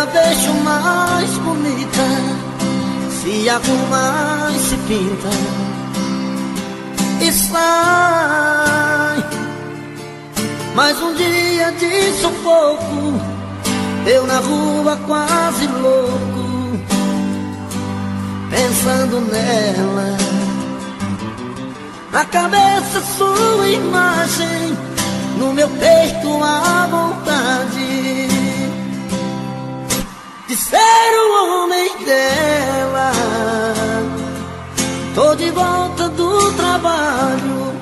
vejo mais bonita, se arruma e se pinta e sai. Mais um dia de sufoco, eu na rua quase louco, pensando nela. Na cabeça sua imagem, no meu peito a vontade de ser o homem dela. Tô de volta do trabalho,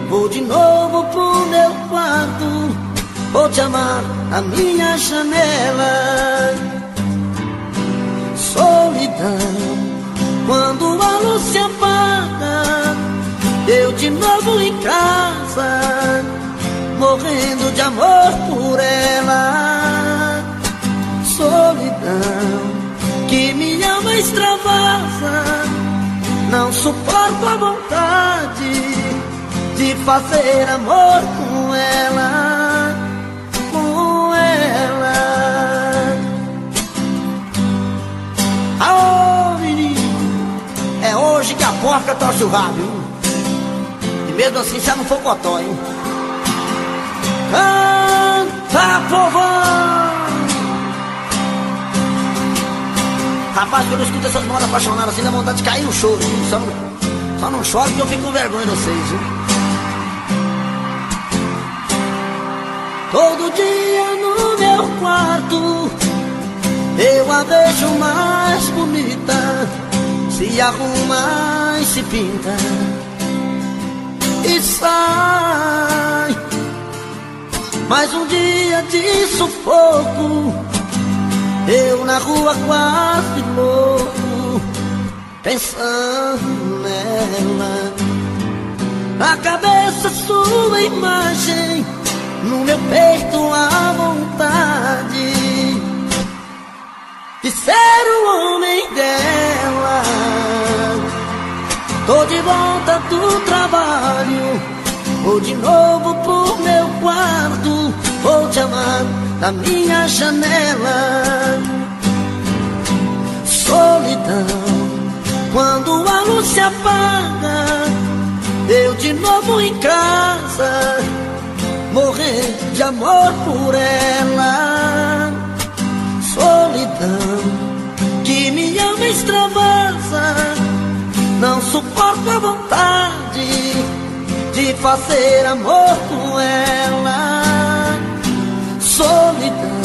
vou de novo pro meu quarto, vou te amar na minha janela. Solidão, quando a luz se apaga, eu de novo em casa, morrendo de amor por ela. Solidão, que minha alma extravasa, não suporto a vontade de fazer amor com ela, com ela. Aô, menino, é hoje que a porca torce o rabo, e mesmo assim já não for cotó, hein? Canta, povão! Rapaz, quando eu escuto essas modas apaixonadas assim, dá vontade de cair no choro, viu? Só não choro que eu fico com vergonha de vocês, viu? Todo dia no meu quarto, eu a vejo mais bonita, se arruma e se pinta e sai. Mais um dia de sufoco, eu na rua quase louco, pensando nela. Na cabeça sua imagem, no meu peito a vontade de ser o homem dela. Tô de volta do trabalho, vou de novo pro meu quarto, vou te amar na minha janela. Solidão, quando a luz se apaga, eu de novo em casa, morrer de amor por ela. Solidão, que minha alma extravasa, não suporto a vontade de fazer amor com ela. Solidão,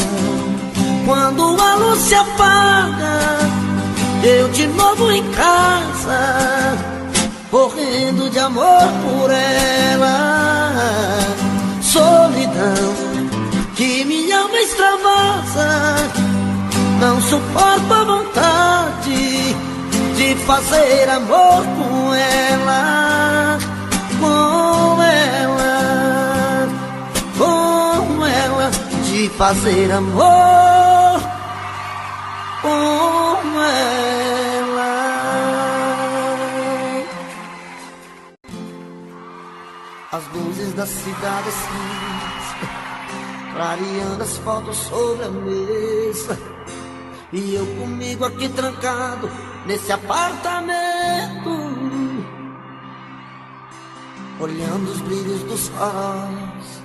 quando a luz se apaga, eu de novo em casa, morrendo de amor por ela. Solidão, que minha alma extravasa, não suporto a vontade de fazer amor com ela, com ela, com ela, de fazer amor com ela. As luzes da cidade assim, clareando as fotos sobre a mesa, e eu comigo aqui trancado nesse apartamento, olhando os brilhos dos faróis.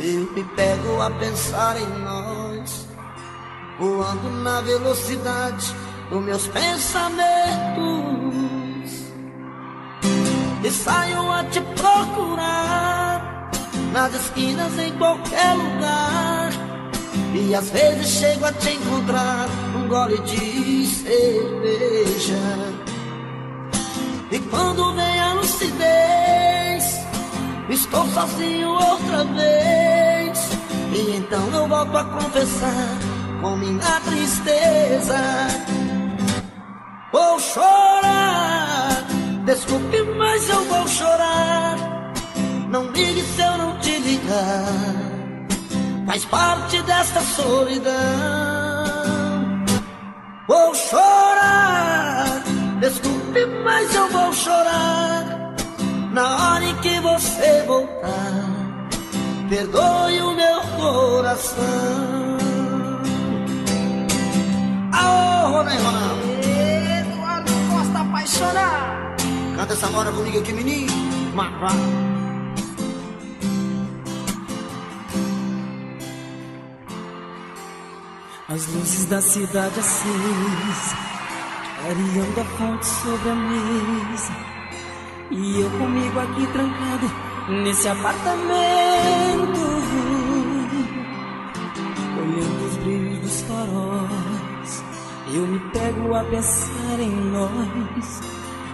Eu me pego a pensar em nós, voando na velocidade dos meus pensamentos, e saio a te procurar nas esquinas, em qualquer lugar. E às vezes chego a te encontrar num gole de cerveja. E quando vem a lucidez, estou sozinho outra vez. E então eu volto a confessar com minha tristeza. Vou chorar, desculpe, mas eu vou chorar. Não ligue se eu não te ligar, faz parte desta solidão. Vou chorar, desculpe, mas eu vou chorar. Na hora em que você voltar, perdoe o meu coração. né, Ronaldo? Eduardo Costa apaixonado. Canta essa moda comigo aqui, menino. Vai. As luzes da cidade acesa, clareando a fonte sobre a mesa, e eu comigo aqui trancado nesse apartamento, olhando os brilhos dos faróis. Eu me pego a pensar em nós,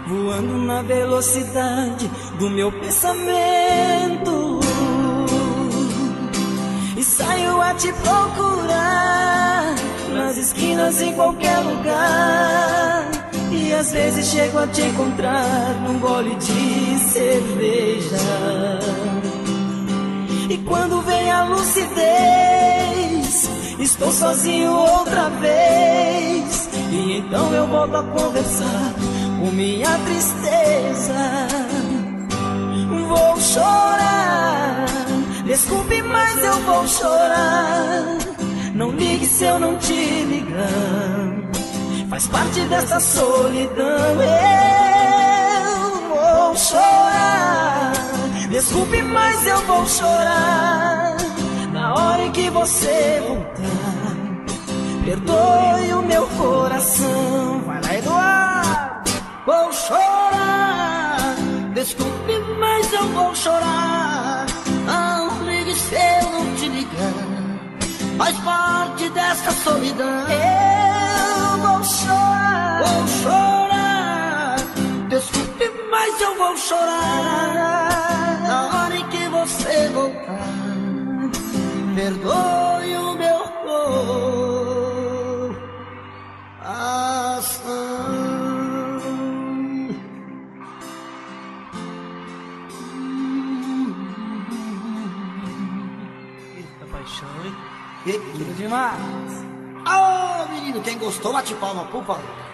voando na velocidade do meu pensamento, e saio a te procurar nas esquinas, em qualquer lugar. E às vezes chego a te encontrar num gole de cerveja. E quando vem a lucidez, estou sozinho outra vez. E então eu volto a conversar com minha tristeza. Vou chorar, desculpe, mas eu vou chorar. Não ligue se eu não te ligar, faz parte dessa solidão. Eu vou chorar, desculpe, mas eu vou chorar. Na hora em que você voltar, perdoe o meu coração. Vai lá, Eduardo. Vou chorar, desculpe, mas eu vou chorar. Não ligue se eu não te ligar, faz parte dessa solidão. Eu vou chorar, desculpe, mas eu vou chorar. Na hora em que você voltar, perdoe o meu coração. Eita paixão, hein? Que demais. Ô, menino, quem gostou, bate palma, por favor.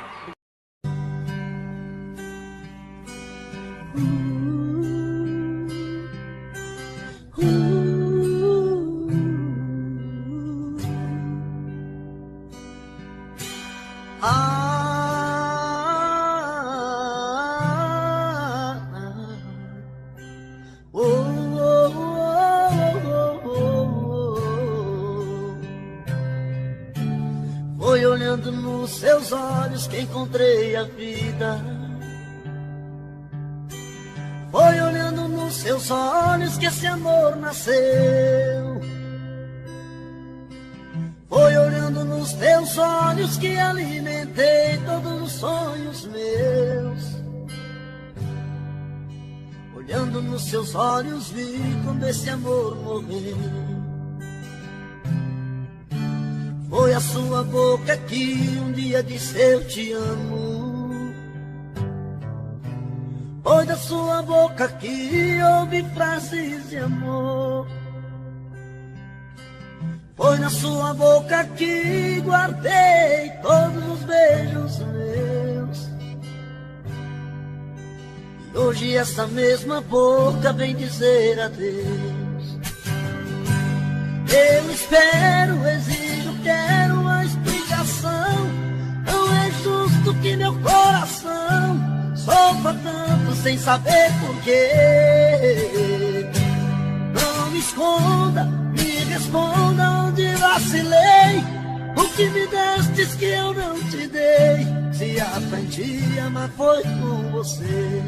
Foi olhando nos seus olhos que encontrei a vida. Foi olhando nos seus olhos que esse amor nasceu. Foi olhando nos teus olhos que alimentei todos os sonhos meus. Olhando nos seus olhos vi como esse amor morreu. Foi a sua boca que um dia disse eu te amo. Foi da sua boca que ouvi frases de amor. Foi na sua boca que guardei todos os beijos meus. E hoje essa mesma boca vem dizer adeus. Eu espero, exijo, quero uma explicação. Não é justo que meu coração sofra tanto sem saber porquê. Não me esconda, me responda onde vacilei. O que me destes que eu não te dei. Se aprendi a amar foi com você.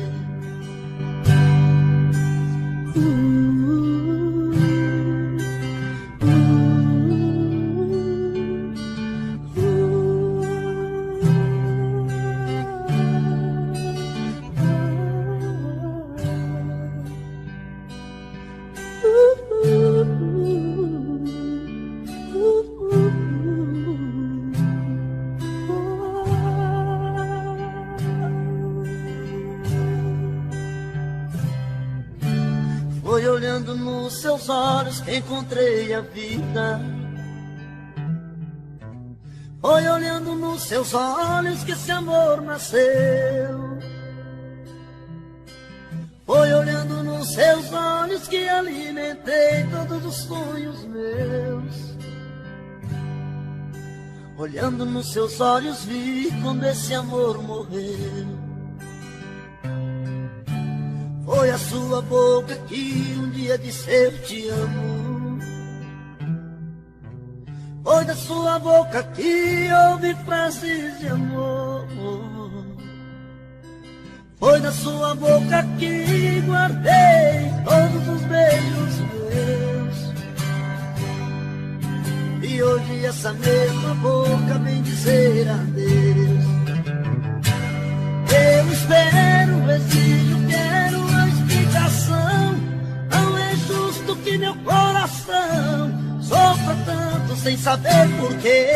Foi olhando nos seus olhos que encontrei a vida. Foi olhando nos seus olhos que esse amor nasceu. Foi olhando nos seus olhos que alimentei todos os sonhos meus. Olhando nos seus olhos vi quando esse amor morreu. Foi a sua boca que um dia disse eu te amo. Foi da sua boca que ouvi frases de amor. Foi da sua boca que guardei todos os beijos meus. E hoje essa mesma boca vem dizer adeus. Eu espero, exijo, quero a explicação. Não é justo que meu coração sofra tanto sem saber porquê.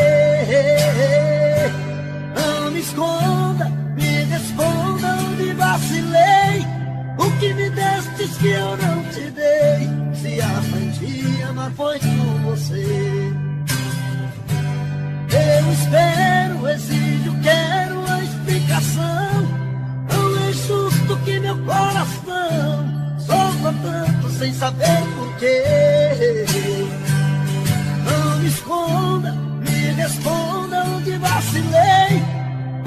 Não me esconda, me responda onde vacilei. O que me destes que eu não te dei. Se aprendi a amar foi com você. Eu espero, exijo, quero a explicação. Não é justo que meu coração sofra tanto sem saber porquê. Não me esconda, me responda onde vacilei.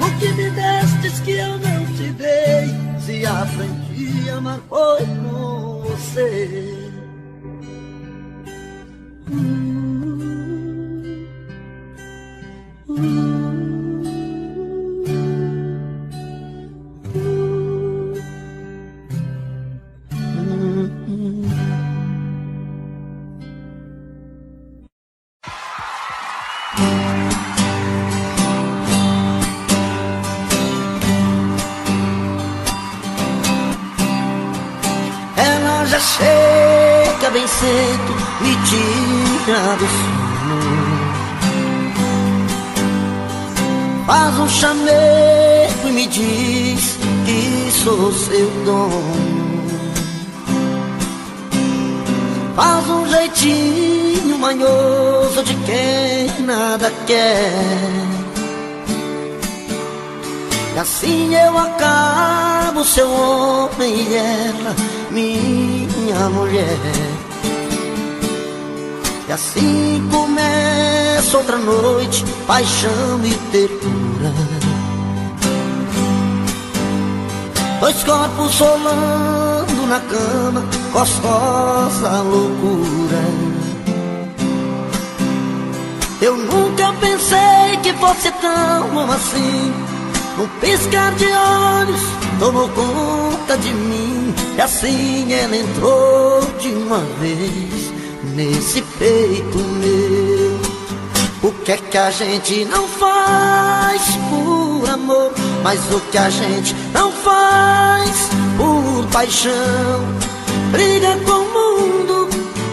O que me destes que eu não te dei. Se aprendi a amar foi com você. Ela já chega bem cedo, me tira do sono. Faz um chamego e me diz que sou seu dono. Faz um jeitinho manhoso de quem nada quer. E assim eu acabo seu homem e ela minha mulher. E assim começa outra noite, paixão e ternura. Dois corpos rolando na cama, gostosa loucura. Eu nunca pensei que fosse tão bom assim. Um piscar de olhos tomou conta de mim. E assim ela entrou de uma vez nesse peito meu. O que é que a gente não faz por amor? Mas o que a gente não faz por paixão? Briga com o mundo,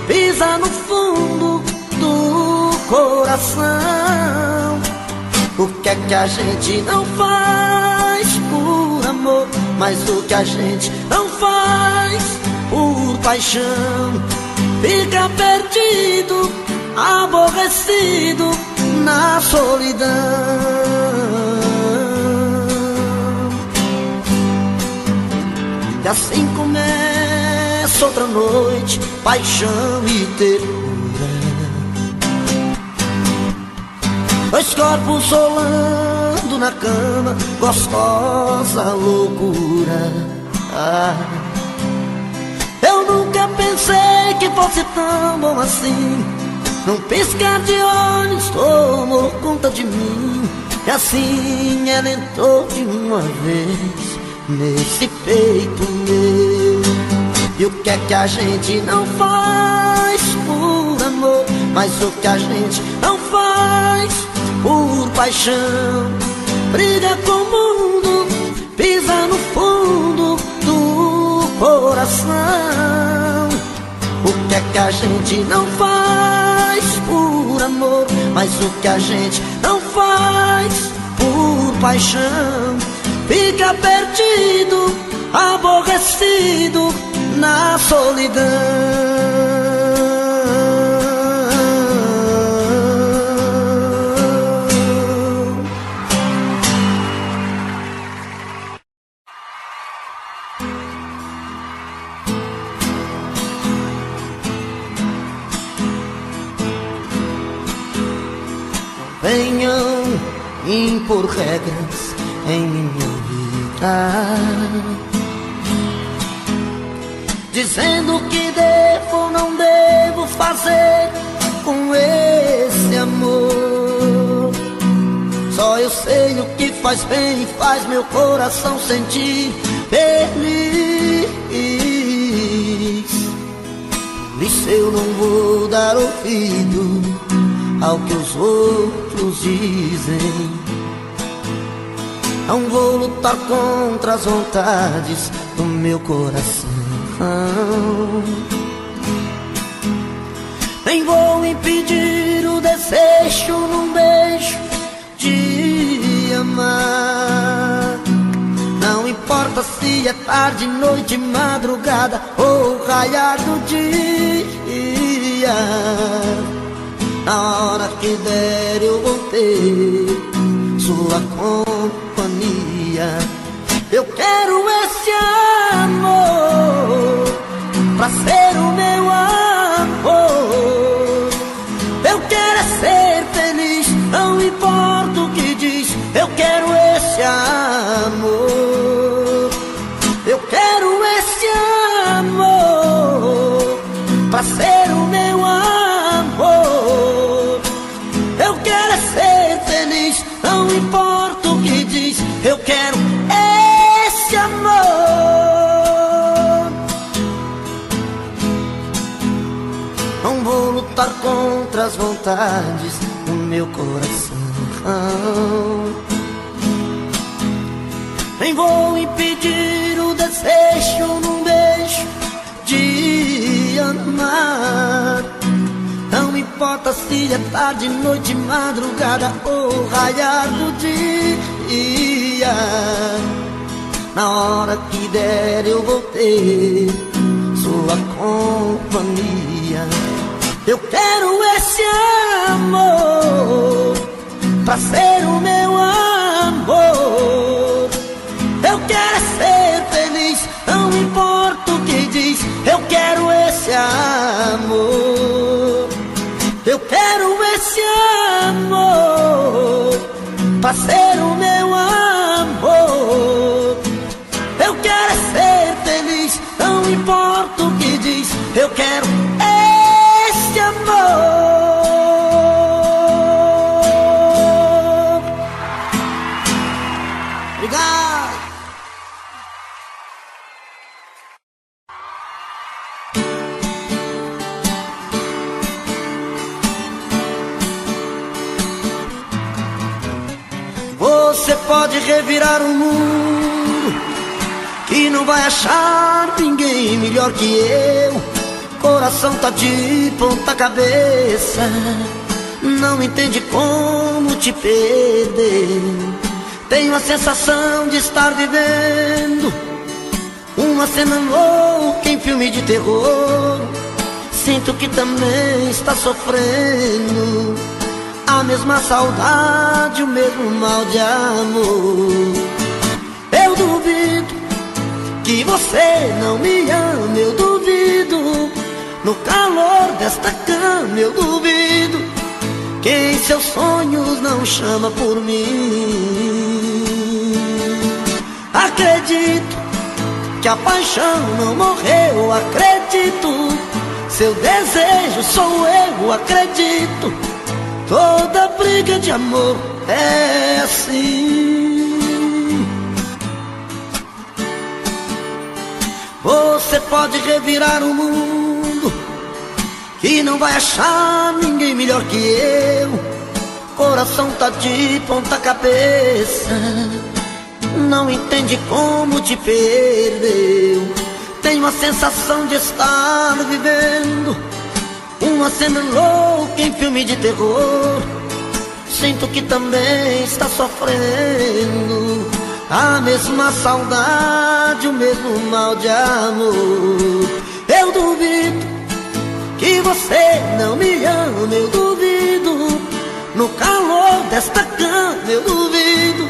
pisa no fundo do coração. O que é que a gente não faz por amor? Mas o que a gente não faz por paixão? Fica perdido, aborrecido na solidão. E assim começa outra noite, paixão e ternura. Dois corpos rolando na cama, gostosa loucura. Eu nunca pensei que fosse tão bom assim. Num piscar de olhos tomou conta de mim. E assim ela entrou de uma vez nesse peito meu. E o que é que a gente não faz por amor? Mas o que a gente não faz por paixão? Briga com o mundo, pisa no fundo do coração. O que é que a gente não faz por amor? Mas o que a gente não faz por paixão? Fica perdido, aborrecido na solidão. venham impor regras em minha vida, dizendo que devo ou não devo fazer com esse amor. Só eu sei o que faz bem e faz meu coração sentir feliz. Por isso eu não vou dar ouvido ao que os outros dizem. Não vou lutar contra as vontades do meu coração, nem vou impedir o desejo num beijo de amar. Não importa se é tarde, noite, madrugada ou raiar do dia. Na hora que der eu vou ter sua companhia. Eu quero esse amor pra ser o meu amor. Eu quero é ser feliz, não importa o que diz. Eu quero esse amor. Eu quero esse amor pra ser o meu amor. Eu quero é ser feliz, não importa o que diz. Eu quero esse amor. Não vou lutar contra as vontades do meu coração, nem vou impedir o desejo num beijo de amar. Não importa se é tarde, noite, madrugada ou raiar do dia. Na hora que der eu vou ter sua companhia. Eu quero esse amor pra ser o meu amor. Eu quero ser feliz, não importa o que diz. Eu quero esse amor. Eu quero esse amor pra ser o meu amor. Eu quero ser feliz, não importa o que diz. Eu quero esse amor. Obrigado. Você pode revirar o mundo, que não vai achar ninguém melhor que eu. Coração tá de ponta cabeça, não entende como te perder. Tenho a sensação de estar vivendo uma cena louca em filme de terror. Sinto que também está sofrendo a mesma saudade, o mesmo mal de amor. Eu duvido que você não me ama, eu duvido. No calor desta cama eu duvido que em seus sonhos não chama por mim. Acredito que a paixão não morreu, acredito. Seu desejo sou eu, acredito. Toda briga de amor é assim. Você pode revirar o mundo, que não vai achar ninguém melhor que eu. Coração tá de ponta cabeça, não entende como te perdeu. Tenho a sensação de estar vivendo uma cena louca em filme de terror. Sinto que também está sofrendo a mesma saudade, o mesmo mal de amor. Eu duvido que você não me ama, eu duvido. No calor desta cama eu duvido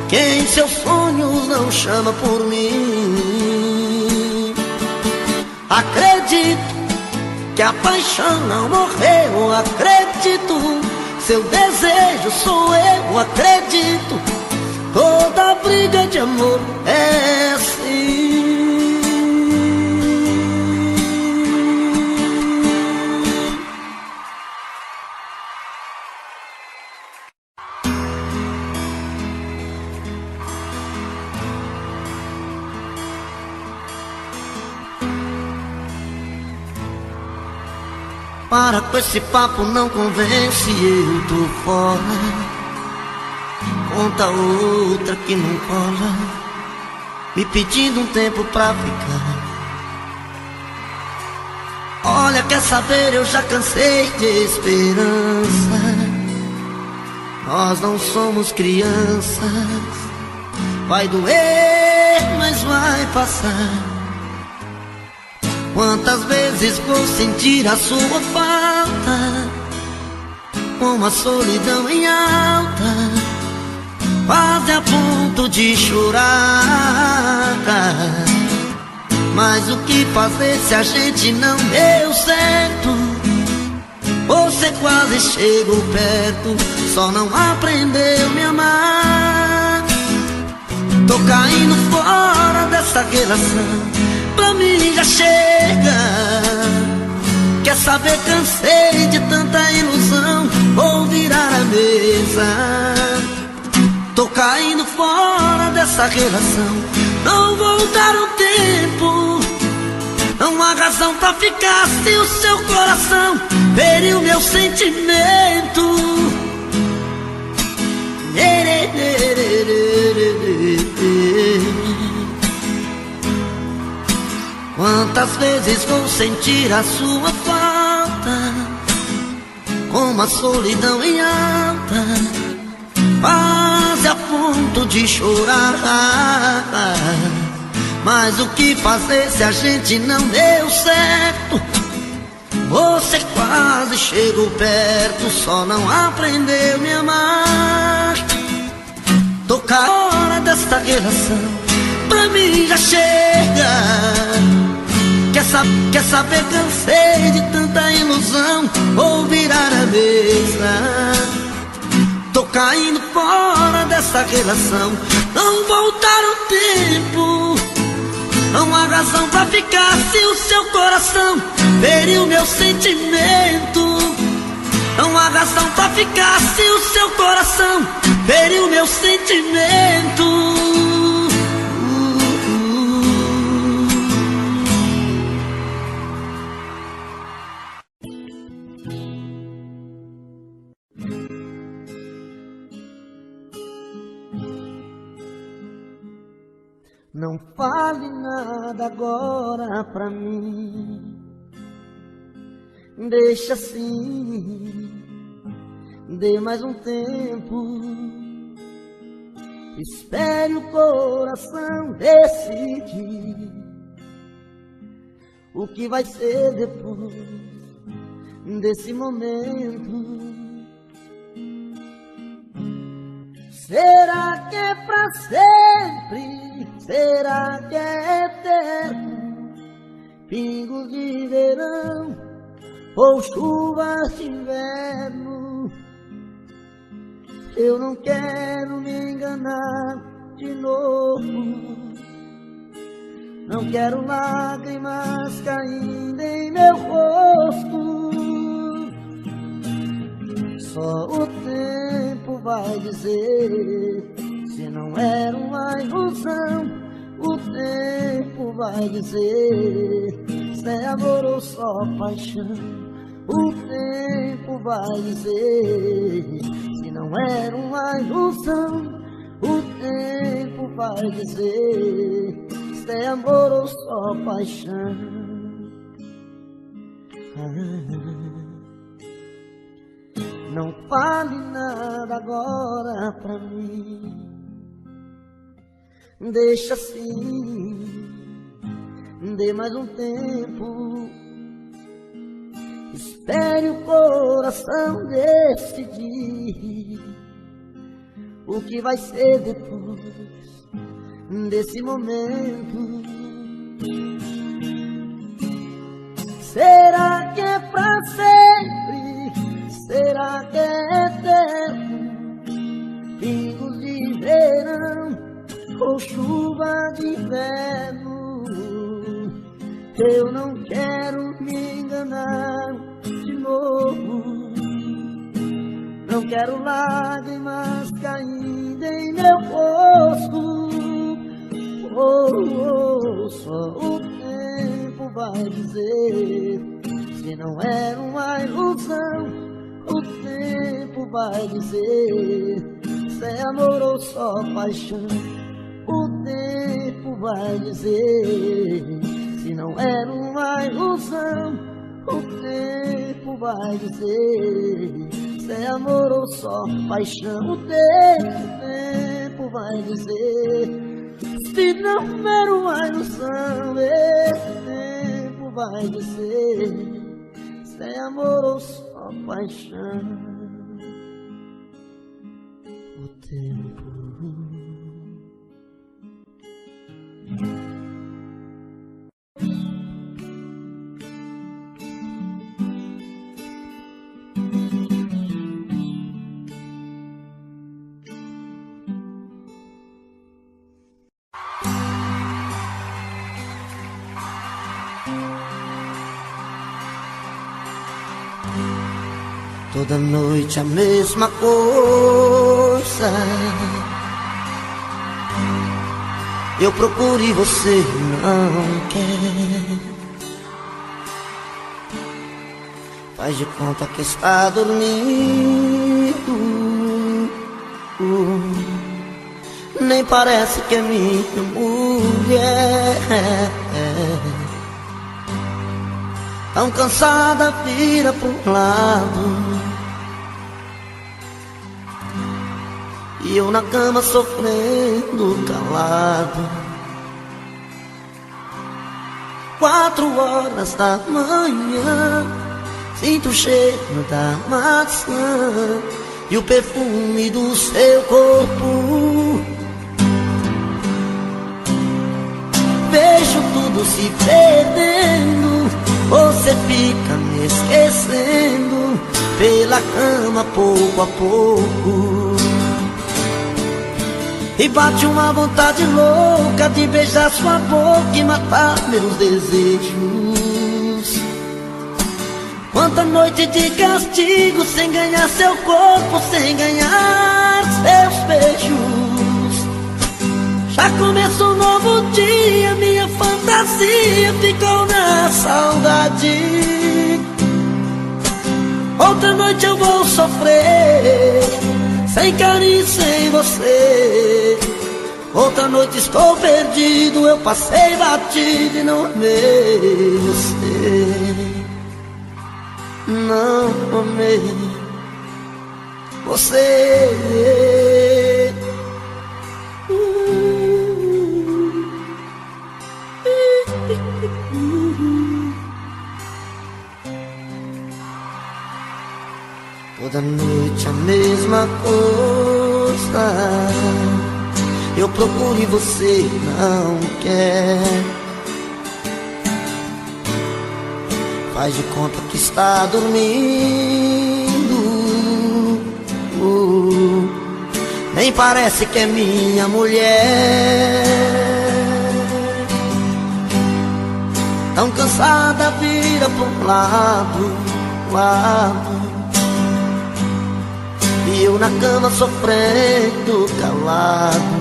que em seus sonhos não chama por mim. Acredito que a paixão não morreu, acredito. Seu desejo sou eu, acredito. Toda briga de amor é assim. Para com esse papo, não convence, eu tô fora. Conta outra que não cola, me pedindo um tempo pra ficar. Olha, quer saber, eu já cansei de esperança. Nós não somos crianças. Vai doer, mas vai passar. Quantas vezes vou sentir a sua falta, com a solidão em alta, quase a ponto de chorar. Mas o que fazer se a gente não deu certo? Você quase chegou perto, só não aprendeu me amar. Tô caindo fora dessa relação, pra mim já chega. Quer saber, cansei de tanta ilusão, vou virar a mesa. Tô caindo fora dessa relação, não vou dar um tempo. Não há razão pra ficar se o seu coração feriu meu sentimento. Quantas vezes vou sentir a sua falta, com a solidão em alta, quase a ponto de chorar. Mas o que fazer se a gente não deu certo? Você quase chegou perto, só não aprendeu me amar. Tô fora desta relação, pra mim já chega. Quer saber, cansei de tanta ilusão, vou virar a mesa. Tô caindo fora dessa relação, não voltar o tempo. Não há razão pra ficar se o seu coração feriu meu sentimento. Não há razão pra ficar se o seu coração feriu meu sentimento. Não fale nada agora pra mim, deixa assim, dê mais um tempo. Espere o coração decidir o que vai ser depois desse momento. Será que é pra sempre? Será que é eterno? Pingos de verão ou chuvas de inverno? Eu não quero me enganar de novo. Não quero lágrimas caindo em meu rosto. Só o tempo vai dizer se não era uma ilusão. O tempo vai dizer se é amor ou só paixão. O tempo vai dizer se não era uma ilusão. O tempo vai dizer se é amor ou só paixão. Não fale nada agora pra mim, deixa assim, dê mais um tempo. Espere o coração decidir o que vai ser depois desse momento. Será que é pra sempre? Será que é eterno, pingos de verão ou chuva de inverno. Eu não quero me enganar de novo. Não quero lágrimas caindo em meu rosto. Só o tempo vai dizer se não era uma ilusão. O tempo vai dizer se é amor ou só paixão. O tempo vai dizer se não era uma ilusão. O tempo vai dizer se é amor ou só paixão. O tempo vai dizer se não era uma ilusão. Esse tempo vai dizer se é amor ou só paixão. O tempo. Toda noite a mesma coisa. Eu procuro e você não quer. Faz de conta que está dormindo. Nem parece que é minha mulher. Tão cansada, vira pro lado. E eu na cama sofrendo calado. 4 horas da manhã, sinto o cheiro da maçã e o perfume do seu corpo. Vejo tudo se perdendo, você fica me esquecendo pela cama pouco a pouco. E bate uma vontade louca de beijar sua boca e matar meus desejos. Quanta noite de castigo sem ganhar seu corpo, sem ganhar seus beijos. Já começou um novo dia, minha fantasia ficou na saudade. Outra noite eu vou sofrer, sem carinho, sem você. Outra noite estou perdido, eu passei batido e não amei você. Não amei você. Toda noite a mesma coisa. Eu procuro e você não quer. Faz de conta que está dormindo. Nem parece que é minha mulher. Tão cansada, vira pro lado. E eu na cama sofrendo calado.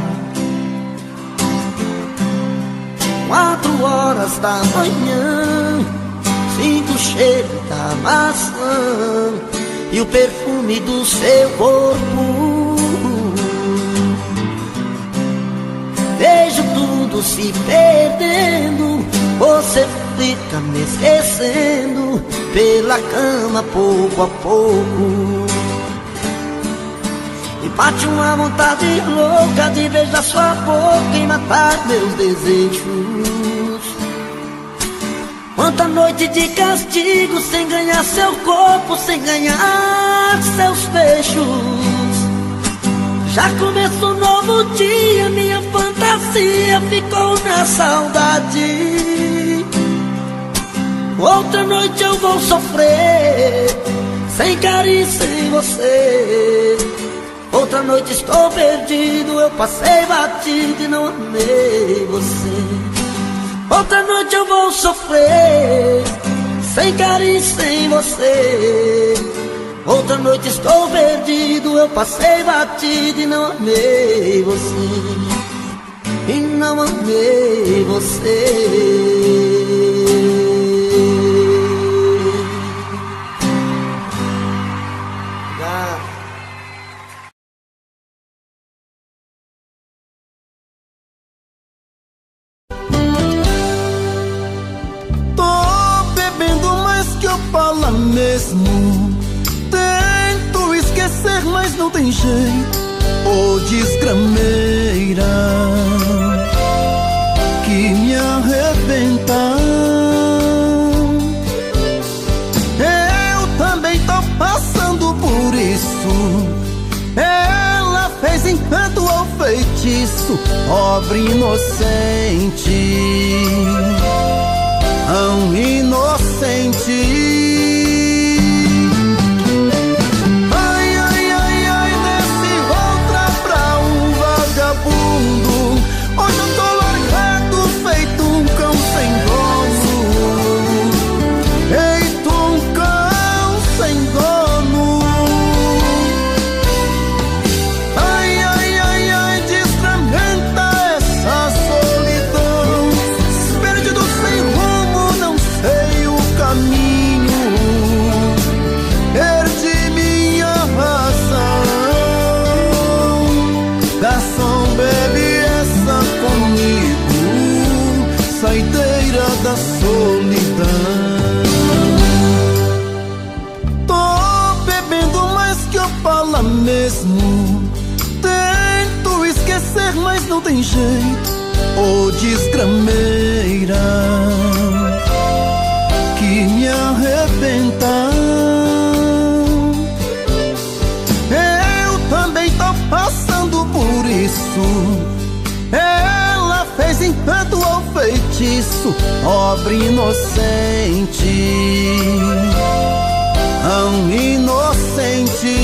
4 horas da manhã, sinto o cheiro da maçã e o perfume do seu corpo. Vejo tudo se perdendo, você fica me esquecendo pela cama pouco a pouco. E bate uma vontade louca de beijar sua boca e matar meus desejos. Quanta noite de castigo sem ganhar seu corpo, sem ganhar seus beijos. Já começou um novo dia, minha fantasia ficou na saudade. Outra noite eu vou sofrer, sem carinho, sem você. Outra noite estou perdido, eu passei batido e não amei você. Outra noite eu vou sofrer, sem carinho, sem você. Outra noite estou perdido, eu passei batido e não amei você. E não amei você. Mesmo tento esquecer, mas não tem jeito. Ô desgrameira que me arrebenta. Eu também tô passando por isso. Ela fez encanto ou feitiço, pobre inocente, tão inocente. Hoje eu tô largado, feito um cão sem dono. Feito um cão sem dono. Ai, ai, ai, ai, desfragmenta essa solidão. Perdido sem rumo, não sei o caminho. Perdi minha razão. Garçom, bebe comigo, saideira da solidão. Tô bebendo mais que eu falo mesmo. Tento esquecer, mas não tem jeito. Ô desgrameira que me arrebenta. Eu também tô passando por isso. Ela fez encanto ou feitiço, pobre inocente, tão inocente.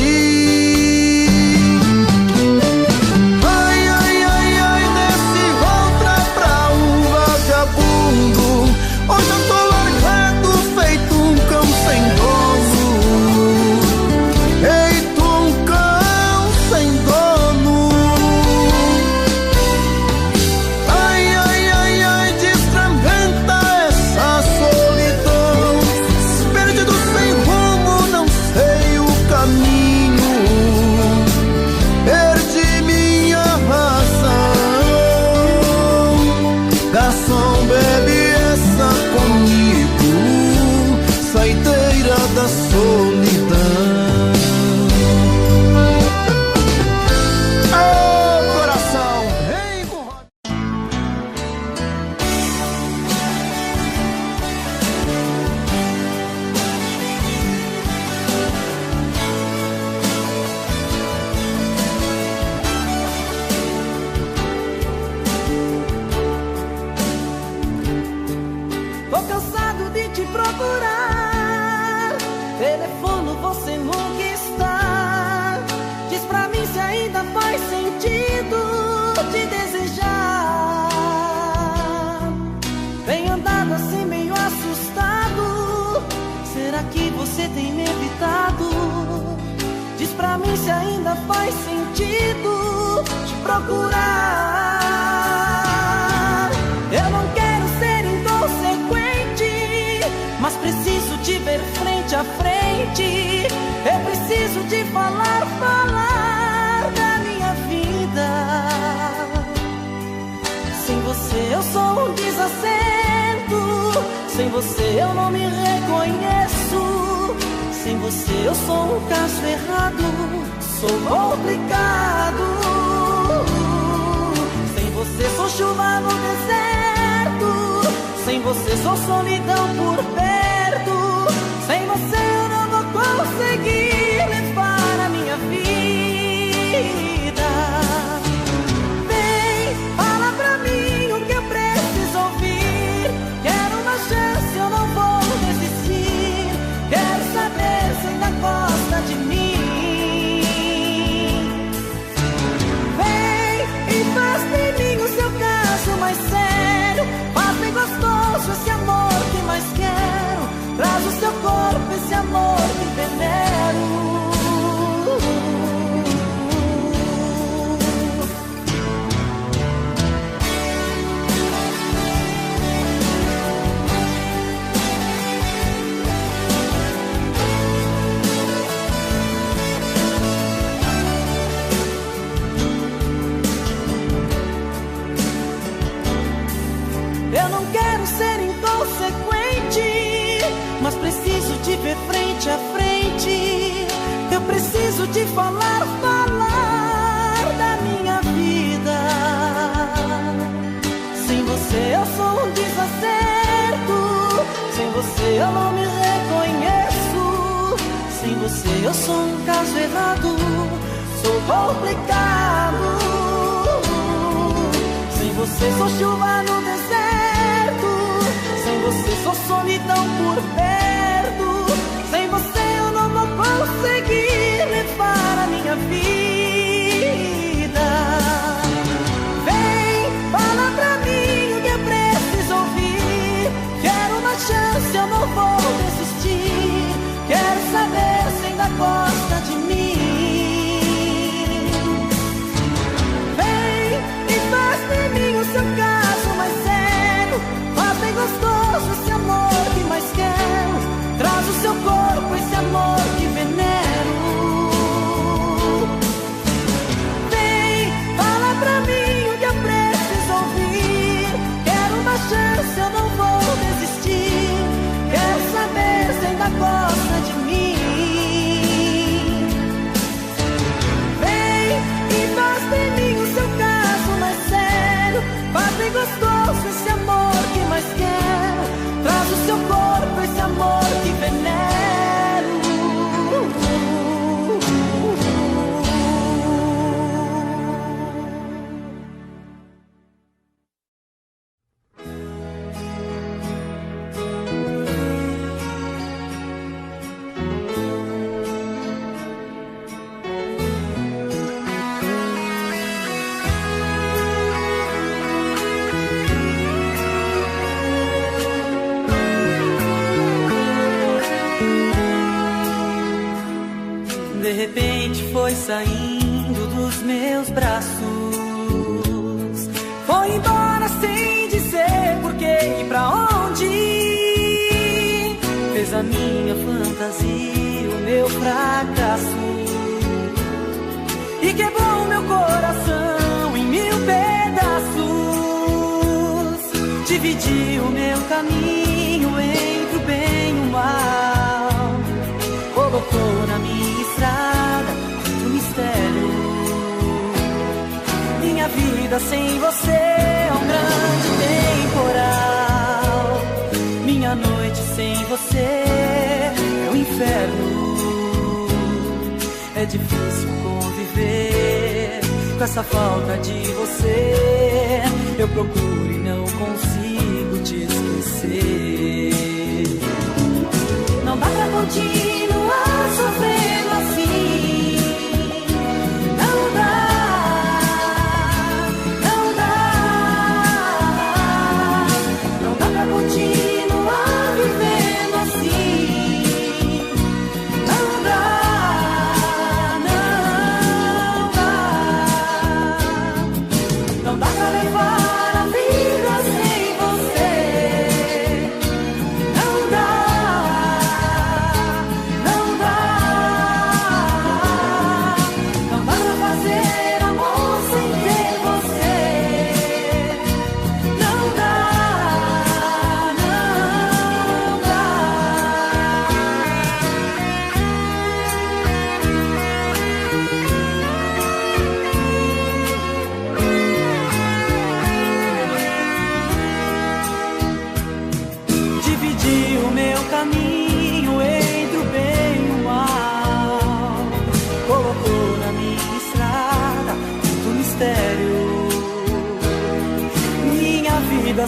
Ai, ai, ai, ai, desce outra pra um vagabundo. Hoje eu tô largado, feito um cão sem dono. Feito um cão sem dono. Garçom, bebe essa comigo, saideira da solidão. Oh, coração, vem com Tô cansado de te procurar, telefono você nunca está. Diz pra mim se ainda faz sentido te desejar. Tenho andado assim meio assustado, será que você tem me evitado? Diz pra mim se ainda faz sentido te procurar. Eu não quero ser inconsequente, mas preciso te ver frente a frente. Eu preciso te falar, falar da minha vida. Sem você eu sou um desacerto, sem você eu não me reconheço. Sem você eu sou um caso errado, sou complicado. Sem você sou chuva no deserto, sem você sou solidão por perto. Sem você eu não vou conseguir levar a minha vida. Vem, fala pra mim o que eu preciso ouvir. Quero uma chance, eu não vou desistir. Quero saber se ainda pode amor que venero. Eu não quero ser inconsequente, mas preciso te ver frente a frente. Eu preciso te falar da minha vida. Sem você eu sou um desacerto, sem você eu não me reconheço. Sem você eu sou um caso errado, sou complicado. Sem você sou chuva no deserto, sem você sou solidão por perto. Sem você eu não vou conseguir levar a minha vida. Vem, fala pra mim o que eu preciso ouvir. Quero uma chance, eu não vou desistir. Quero saber se ainda gosta de mim. Vem e faz de mim o seu caso mais sério. Faz bem gostoso esse amor que mais quero. Traz o seu corpo, esse amor que venero. Vem, fala pra mim o que eu preciso ouvir. Quero uma chance, eu não vou desistir. Quero saber se ainda gosta de mim. Vem e faz de mim o seu caso mais sério. Faz bem gostoso esse amor que mais quero. Traz o seu corpo, esse amor que venero. De repente foi saindo dos meus braços, foi embora sem dizer porquê e pra onde. Fez a minha fantasia o meu fracasso e quebrou o meu coração em 1000 pedaços. Dividiu o meu caminho entre o bem e o mal, colocou na minha estrada um mistério. Minha vida sem você é um grande temporal. Minha noite sem você é um inferno. É difícil conviver com essa falta de você. Eu procuro e não consigo te esquecer. Não dá pra continuar sofrendo assim. Não dá, não dá. Não dá pra continuar vivendo assim. Não dá, não dá. Não dá pra levar a vida sem você. Não dá.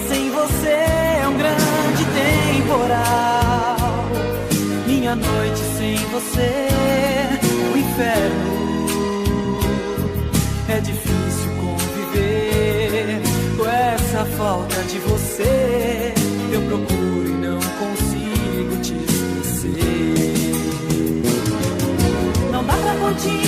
Sem você é um grande temporal. Minha noite sem você é um inferno. É difícil conviver com essa falta de você. Eu procuro e não consigo te esquecer. noite.